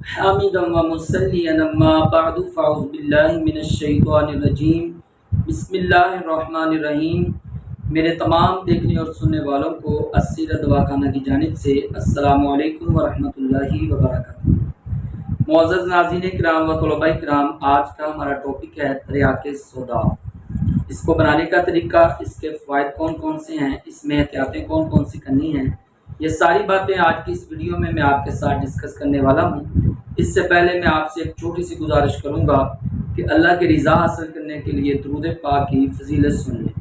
حامدا و مصلیا اما بعد فاعوذ باللہ من الشیطان الرجیم بسم اللہ الرحمن الرحیم۔ میرے تمام دیکھنے اور سننے والوں کو السیرہ دواخانہ کی جانب سے السلام علیکم ورحمۃ اللہ وبرکاتہ۔ معزز ناظرین کرام و طلباء کرام، آج کا ہمارا ٹاپک ہے تریاق سودا۔ اس کو بنانے کا طریقہ، اس کے فوائد کون کون سے ہیں، اس میں احتیاطیں کون کون سی کرنی ہیں، یہ ساری باتیں آج کی اس ویڈیو میں آپ کے ساتھ ڈسکس کرنے والا ہوں۔ اس سے پہلے میں آپ سے ایک چھوٹی سی گزارش کروں گا کہ اللہ کی رضا حاصل کرنے کے لیے درود پاک کی فضیلت سن لیں۔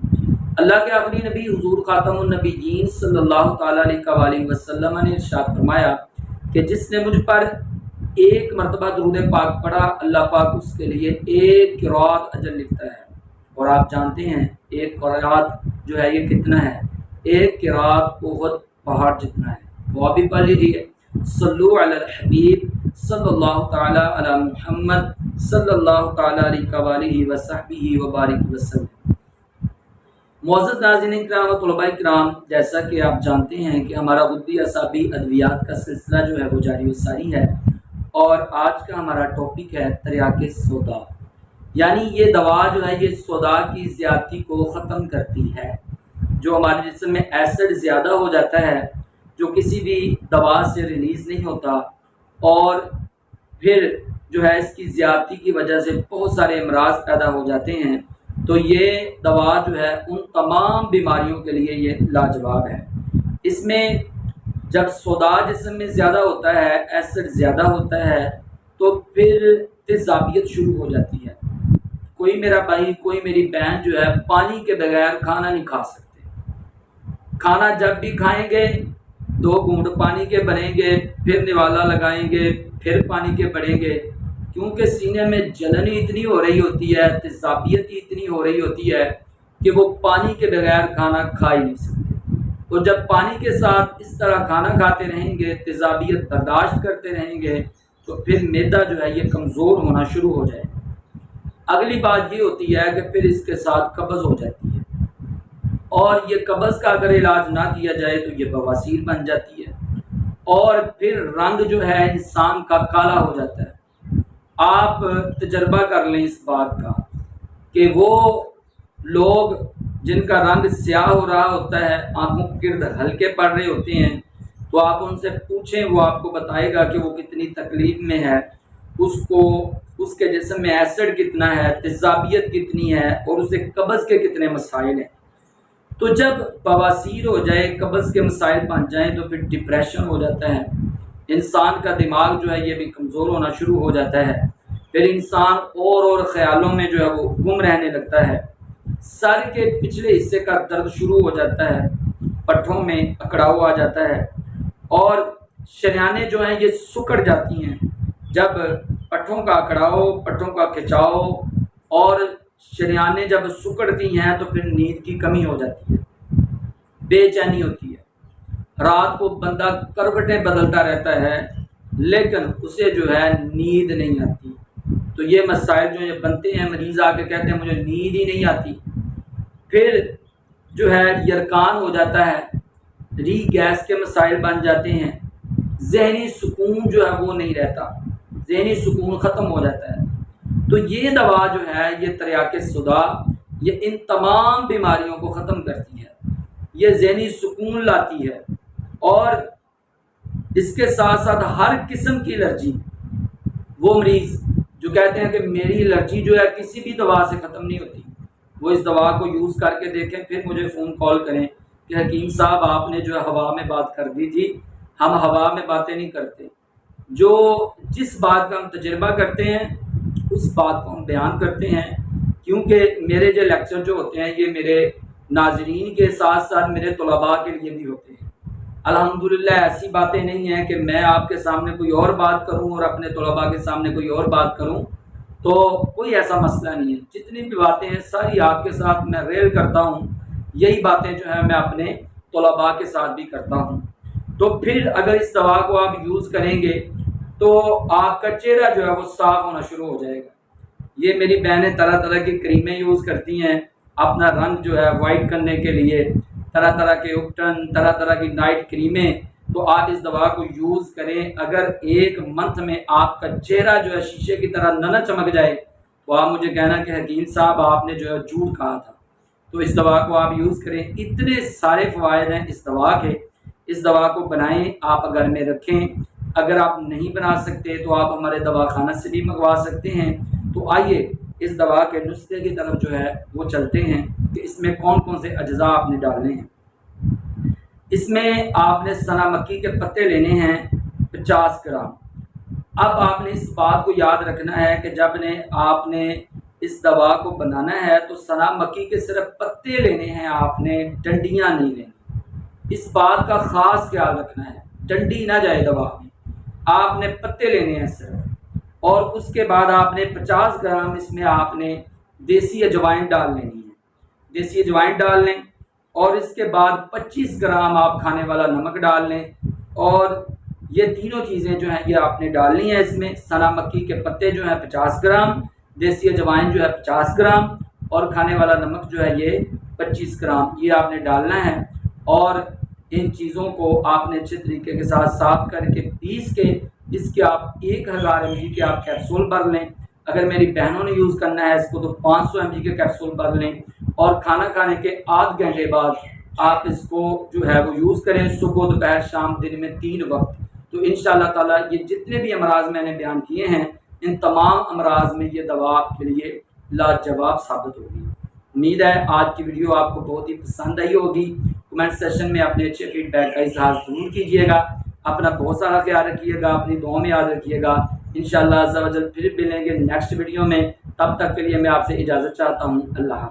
اللہ کے آخری نبی حضور خاتم النبیین صلی اللہ تعالیٰ علیہ وسلم نے ارشاد فرمایا کہ جس نے مجھ پر ایک مرتبہ درود پاک پڑھا، اللہ پاک اس کے لیے ایک قرات اجر لکھتا ہے۔ اور آپ جانتے ہیں ایک قرات جو ہے یہ کتنا ہے؟ ایک قرات بہت پہاڑ جتنا ہے۔ وہ بھی پڑھ لیجیے، صلو علی الحبیب صلی اللہ تعالی علی محمد صلی اللہ تعالی علیہ وصحبہ وبارک وسلم۔ معزز ناظرین کرام و طلباء کرام، جیسا کہ آپ جانتے ہیں کہ ہمارا غدی اعصابی ادویات کا سلسلہ جو ہے وہ جاری و ساری ہے، اور آج کا ہمارا ٹاپک ہے تریاق سودا، یعنی یہ دوا جو ہے یہ سودا کی زیادتی کو ختم کرتی ہے۔ جو ہمارے جسم میں ایسڈ زیادہ ہو جاتا ہے، جو کسی بھی دوا سے ریلیز نہیں ہوتا، اور پھر جو ہے اس کی زیادتی کی وجہ سے بہت سارے امراض پیدا ہو جاتے ہیں، تو یہ دوا جو ہے ان تمام بیماریوں کے لیے یہ لاجواب ہے۔ اس میں جب سودا جسم میں زیادہ ہوتا ہے، ایسڈ زیادہ ہوتا ہے، تو پھر تیزابیت شروع ہو جاتی ہے۔ کوئی میرا بھائی، کوئی میری بہن جو ہے پانی کے بغیر کھانا نہیں کھا سکتے۔ کھانا جب بھی کھائیں گے 2 گھونٹ پانی کے بھریں گے، پھر نوالا لگائیں گے، پھر پانی کے بڑھیں گے، کیونکہ سینے میں جلن اتنی ہو رہی ہوتی ہے، تیزابیت اتنی ہو رہی ہوتی ہے کہ وہ پانی کے بغیر کھانا کھا ہی نہیں سکتے۔ تو جب پانی کے ساتھ اس طرح کھانا کھاتے رہیں گے، تیزابیت برداشت کرتے رہیں گے، تو پھر معدہ جو ہے یہ کمزور ہونا شروع ہو جائے گا۔ اگلی بات یہ ہوتی ہے کہ پھر اس کے ساتھ قبض ہو جاتی ہے، اور یہ قبض کا اگر علاج نہ کیا جائے تو یہ بواسیر بن جاتی ہے، اور پھر رنگ جو ہے انسان کا کالا ہو جاتا ہے۔ آپ تجربہ کر لیں اس بات کا کہ وہ لوگ جن کا رنگ سیاہ ہو رہا ہوتا ہے، آنکھوں کے گرد ہلکے پڑ رہے ہوتے ہیں، تو آپ ان سے پوچھیں، وہ آپ کو بتائے گا کہ وہ کتنی تکلیف میں ہے، اس کے جسم میں ایسڈ کتنا ہے، تیزابیت کتنی ہے، اور اسے قبض کے کتنے مسائل ہیں۔ تو جب بواسیر ہو جائے، قبض کے مسائل بن جائیں، تو پھر ڈپریشن ہو جاتا ہے، انسان کا دماغ جو ہے یہ بھی کمزور ہونا شروع ہو جاتا ہے، پھر انسان اور خیالوں میں جو ہے وہ گم رہنے لگتا ہے، سر کے پچھلے حصے کا درد شروع ہو جاتا ہے، پٹھوں میں اکڑاؤ آ جاتا ہے، اور شریانیں جو ہیں یہ سکڑ جاتی ہیں۔ جب پٹھوں کا اکڑاؤ، پٹھوں کا کھچاؤ اور شریانیں جب سکڑتی ہیں، تو پھر نیند کی کمی ہو جاتی ہے، بے چینی ہوتی ہے، رات کو بندہ کروٹیں بدلتا رہتا ہے لیکن اسے جو ہے نیند نہیں آتی۔ تو یہ مسائل جو یہ بنتے ہیں، مریض آ کے کہتے ہیں مجھے نیند ہی نہیں آتی۔ پھر جو ہے یرکان ہو جاتا ہے، ری گیس کے مسائل بن جاتے ہیں، ذہنی سکون جو ہے وہ نہیں رہتا، ذہنی سکون ختم ہو جاتا ہے۔ تو یہ دوا جو ہے یہ تریاق سودا، یہ ان تمام بیماریوں کو ختم کرتی ہے، یہ ذہنی سکون لاتی ہے، اور اس کے ساتھ ساتھ ہر قسم کی الرجی، وہ مریض جو کہتے ہیں کہ میری الرجی جو ہے کسی بھی دوا سے ختم نہیں ہوتی، وہ اس دوا کو یوز کر کے دیکھیں، پھر مجھے فون کال کریں کہ حکیم صاحب آپ نے جو ہے ہوا میں بات کر دی تھی۔ ہم ہوا میں باتیں نہیں کرتے، جو جس بات کا ہم تجربہ کرتے ہیں اس بات کو ہم بیان کرتے ہیں، کیونکہ میرے جو لیکچر جو ہوتے ہیں یہ میرے ناظرین کے ساتھ ساتھ میرے طلباء کے لیے بھی ہوتے ہیں۔ الحمدللہ ایسی باتیں نہیں ہیں کہ میں آپ کے سامنے کوئی اور بات کروں اور اپنے طلباء کے سامنے کوئی اور بات کروں، تو کوئی ایسا مسئلہ نہیں ہے۔ جتنی بھی باتیں ہیں ساری آپ کے ساتھ میں ریل کرتا ہوں، یہی باتیں جو ہیں میں اپنے طلباء کے ساتھ بھی کرتا ہوں۔ تو پھر اگر اس دوا کو آپ یوز کریں گے تو آپ کا چہرہ جو ہے وہ صاف ہونا شروع ہو جائے گا۔ یہ میری بہنیں طرح طرح کی کریمیں یوز کرتی ہیں اپنا رنگ جو ہے وائٹ کرنے کے لیے، طرح طرح کے اپٹن، طرح طرح کی نائٹ کریمیں تو آپ اس دوا کو یوز کریں۔ اگر ایک منتھ میں آپ کا چہرہ جو ہے شیشے کی طرح نہ چمک جائے تو آپ مجھے کہنا کہ حکیم صاحب آپ نے جو ہے جھوٹ کہا تھا۔ تو اس دوا کو آپ یوز کریں، اتنے سارے فوائد ہیں اس دوا کے۔ اس دوا کو بنائیں، آپ گھر میں رکھیں۔ اگر آپ نہیں بنا سکتے تو آپ ہمارے دواخانہ سے بھی منگوا سکتے ہیں۔ تو آئیے اس دوا کے نسخے کی طرف جو ہے وہ چلتے ہیں کہ اس میں کون کون سے اجزاء آپ نے ڈالنے ہیں۔ اس میں آپ نے سنا مکی کے پتے لینے ہیں 50 گرام۔ اب آپ نے اس بات کو یاد رکھنا ہے کہ جب آپ نے اس دوا کو بنانا ہے تو سنا مکی کے صرف پتے لینے ہیں، آپ نے ڈنڈیاں نہیں لینی۔ اس بات کا خاص خیال رکھنا ہے، ڈنڈی نہ جائے دوا میں، آپ نے پتے لینے ہیں صرف۔ اور اس کے بعد آپ نے 50 گرام اس میں آپ نے دیسی اجوائن ڈال لینی ہے، دیسی اجوائن ڈال لیں۔ اور اس کے بعد 25 گرام آپ کھانے والا نمک ڈال لیں۔ اور یہ تینوں چیزیں جو ہیں یہ آپ نے ڈالنی ہیں اس میں۔ سنا مکی کے پتے جو ہیں 50 گرام، دیسی اجوائن جو ہے 50 گرام، اور کھانے والا نمک جو ہے یہ 25 گرام، یہ آپ نے ڈالنا ہے۔ اور ان چیزوں کو آپ نے اچھے طریقے کے ساتھ صاف کر کے پیس کے اس کے آپ 1000 mg کے آپ کیپسول بھر لیں۔ اگر میری بہنوں نے یوز کرنا ہے اس کو تو 500 mg کے کیپسول بھر لیں، اور کھانا کھانے کے آدھ گھنٹے بعد آپ اس کو جو ہے وہ یوز کریں، صبح دوپہر شام، دن میں 3 وقت۔ تو انشاءاللہ تعالیٰ یہ جتنے بھی امراض میں نے بیان کیے ہیں ان تمام امراض میں یہ دوا آپ کے لیے لاجواب ثابت ہوگی۔ امید ہے آج کی ویڈیو آپ کو بہت ہی پسند آئی ہوگی۔ کمنٹ سیشن میں اپنے اچھے فیڈ بیک کا اظہار ضرور کیجیے گا۔ اپنا بہت سارا خیال رکھیے گا، اپنی دعاؤں میں یاد رکھیے گا۔ انشاءاللہ عز و جل پھر ملیں گے نیکسٹ ویڈیو میں، تب تک کے لیے میں آپ سے اجازت چاہتا ہوں۔ اللہ حافظ۔